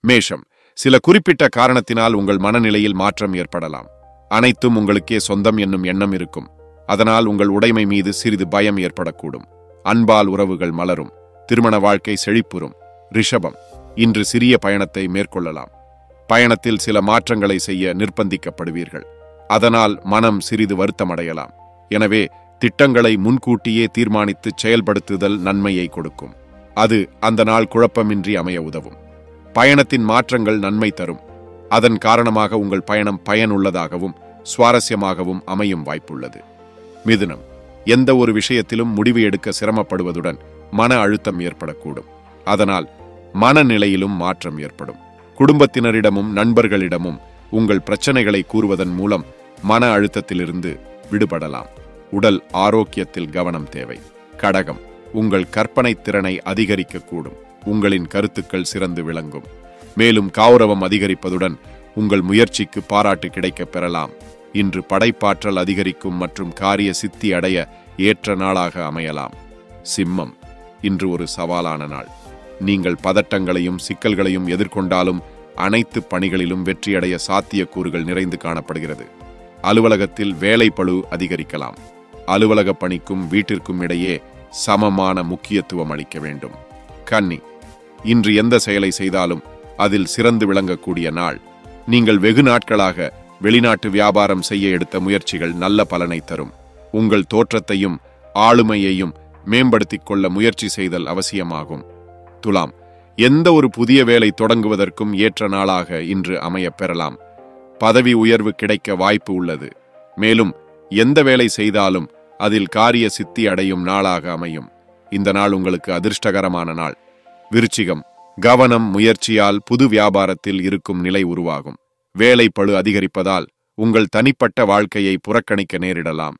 மேஷம், சில குறிப்பிட்ட காரணத்தினால் உங்கள் மனநிலையில் மாற்றம் ஏற்படலாம். அனைத்தும் உங்களுக்கே சொந்தம் என்னும் எண்ணம் இருக்கும். அதனால் உங்கள் உடைமை மீது சிறிது பயம் ஏற்படக்கூடும். அன்பால் உறவுகள் மலரும். திருமண வாழ்க்கை செழிப்புறும். ரிஷபம், இன்று சிறிய பயணத்தை மேற்கொள்ளலாம். பயணத்தில் சில மாற்றங்களை செய்ய நிர்பந்திக்கப்படுவீர்கள். அதனால் மனம் சிறிது வருத்தமடையலாம். எனவே திட்டங்களை முன்கூட்டியே தீர்மானித்து செயல்படுத்துதல் நன்மையை கொடுக்கும். அது அந்த நாள் குழப்பமின்றி அமைய உதவும். பயணத்தின் மாற்றங்கள் நன்மை தரும். அதன் காரணமாக உங்கள் பயணம் பயனுள்ளதாகவும் சுவாரஸ்யமாகவும் அமையும் வாய்ப்புள்ளது. மிதுனம், எந்த ஒரு விஷயத்திலும் முடிவு எடுக்க சிரமப்படுவதுடன் மன அழுத்தம் ஏற்படக்கூடும். அதனால் மனநிலையிலும் மாற்றம் ஏற்படும். குடும்பத்தினரிடமும் நண்பர்களிடமும் உங்கள் பிரச்சனைகளை கூறுவதன் மூலம் மன அழுத்தத்திலிருந்து விடுபடலாம். உடல் ஆரோக்கியத்தில் கவனம் தேவை. கடகம், உங்கள் கற்பனை திறனை அதிகரிக்கக்கூடும். உங்களின் கருத்துக்கள் சிறந்து விளங்கும். மேலும் கௌரவம் அதிகரிப்பதுடன் உங்கள் முயற்சிக்கு பாராட்டு கிடைக்கப் பெறலாம். இன்று படைப்பாற்றல் அதிகரிக்கும் மற்றும் காரிய சித்தி அடைய ஏற்ற நாளாக அமையலாம். சிம்மம், இன்று ஒரு சவாலான நாள். நீங்கள் பதட்டங்களையும் சிக்கல்களையும் எதிர்கொண்டாலும் அனைத்து பணிகளிலும் வெற்றியடைய சாத்தியக்கூறுகள் நிறைந்து காணப்படுகிறது. அலுவலகத்தில் வேலை பளு அதிகரிக்கலாம். அலுவலக பணிக்கும் வீட்டிற்கும் இடையே சமமான முக்கியத்துவம் அளிக்க வேண்டும். கன்னி, இன்று எந்த செயலை செய்தாலும் அதில் சிறந்து விளங்கக்கூடிய நாள். நீங்கள் வெகு நாட்களாக வெளிநாட்டு வியாபாரம் செய்ய எடுத்த முயற்சிகள் நல்ல பலனை தரும். உங்கள் தோற்றத்தையும் ஆளுமையையும் மேம்படுத்திக் கொள்ள முயற்சி செய்தல் அவசியமாகும். துலாம், எந்த ஒரு புதிய வேலை தொடங்குவதற்கும் ஏற்ற நாளாக இன்று அமையப் பெறலாம். பதவி உயர்வு கிடைக்க வாய்ப்பு உள்ளது. மேலும் எந்த வேலை செய்தாலும் அதில் காரிய சித்தி அடையும் நாளாக அமையும். இந்த நாள் உங்களுக்கு அதிர்ஷ்டகரமான நாள். விருச்சிகம், கவனம் முயற்சியால் புது வியாபாரத்தில் இருக்கும் நிலை உருவாகும். வேலை பளு அதிகரிப்பதால் உங்கள் தனிப்பட்ட வாழ்க்கையை புறக்கணிக்க நேரிடலாம்.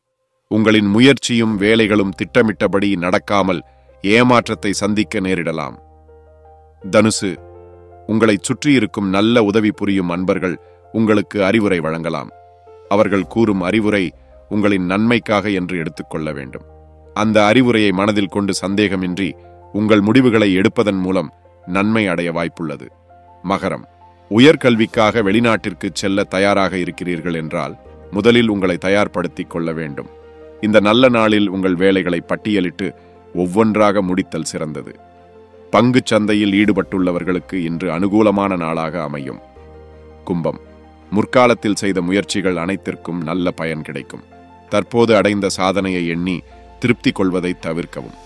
உங்களின் முயற்சியும் வேலைகளும் திட்டமிட்டபடி நடக்காமல் ஏமாற்றத்தை சந்திக்க நேரிடலாம். தனுசு, உங்களைச் சுற்றியிருக்கும் நல்ல உதவி புரியும் அன்பர்கள் உங்களுக்கு அறிவுரை வழங்கலாம். அவர்கள் கூறும் அறிவுரை உங்களின் நன்மைக்காக என்று எடுத்துக்கொள்ள வேண்டும். அந்த அறிவுரையை மனதில் கொண்டு சந்தேகமின்றி உங்கள் முடிவுகளை எடுப்பதன் மூலம் நன்மை அடைய வாய்ப்புள்ளது. மகரம், உயர்கல்விக்காக வெளிநாட்டிற்கு செல்ல தயாராக இருக்கிறீர்கள் என்றால் முதலில் உங்களை தயார்படுத்திக் கொள்ள வேண்டும். இந்த நல்ல நாளில் உங்கள் வேலைகளை பட்டியலிட்டு ஒவ்வொன்றாக முடித்தல் சிறந்தது. பங்குச் சந்தையில் ஈடுபட்டுள்ளவர்களுக்கு இன்று அனுகூலமான நாளாக அமையும். கும்பம், முற்காலத்தில் செய்த முயற்சிகள் அனைத்திற்கும் நல்ல பயன் கிடைக்கும். தற்போது அடைந்த சாதனையை எண்ணி திருப்தி கொள்வதை தவிர்க்கவும்.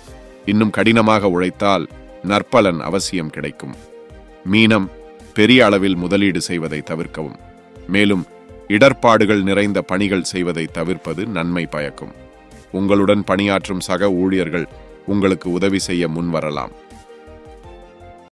இன்னும் கடினமாக உழைத்தால் நற்பலன் அவசியம் கிடைக்கும். மீனம், பெரிய அளவில் முதலீடு செய்வதை தவிர்க்கவும். மேலும் இடர்பாடுகள் நிறைந்த பணிகள் செய்வதை தவிர்ப்பது நன்மை பயக்கும். உங்களுடன் பணியாற்றும் சக ஊழியர்கள் உங்களுக்கு உதவி செய்ய முன்வரலாம்.